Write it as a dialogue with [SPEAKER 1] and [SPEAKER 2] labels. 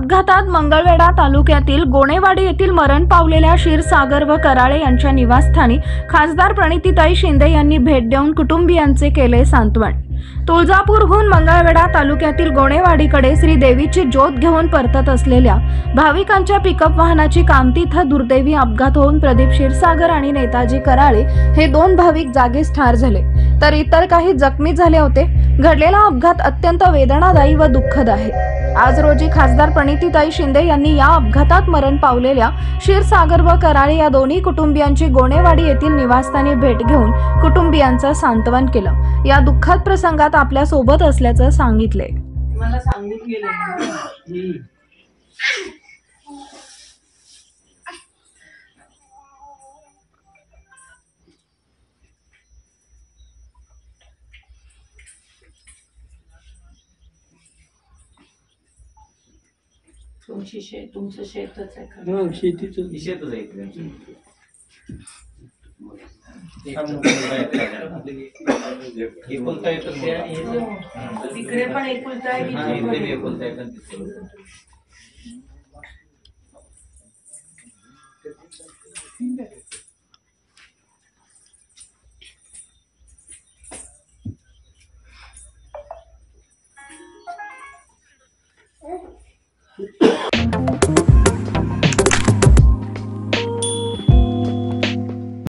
[SPEAKER 1] अपघातात मंगळवेढा तालुक्यातील गोणेवाडी येथील मरण पावलेल्या क्षीरसागर व कराळे यांच्या निवासस्थानी खासदार प्रणितीताई शिंदे यांनी भेट देऊन कुटुंबियांचे केले सांत्वन। तुळजापूरहून मंगळवेढा तालुक्यातील गोणेवाडीकडे श्री देवीची ज्योत घेऊन परतत असलेल्या भाविकांच्या पिकअप वाहनाची कामतीथ दुर्दैवी अपघात होऊन प्रदीप क्षीरसागर आणि नेताजी कराळे हे दोन भाविक जागीच ठार झाले, तर इतर काही जखमी झाले होते। घडलेला अपघात अत्यंत वेदनादायी व दुःखद आहे। आज रोजी खासदार प्रणितीताई शिंदे यांनी या अपघातात मरण पावलेल्या क्षीरसागर व कराळे या दोन्ही कुटुंबियांची गोणेवाडी येथील निवासस्थानी भेट घेऊन कुटुंबियांचं सांत्वन केलं। या दुःखद प्रसंगात आपल्या सोबत असल्याचं सांगितले।
[SPEAKER 2] मला सांगून गेले तुमचं शेतच आहे का?
[SPEAKER 3] हो, शेतीच
[SPEAKER 4] शेतच आहे एकुलता
[SPEAKER 2] तिकडे पण एकुलता आहे,
[SPEAKER 4] एकुलता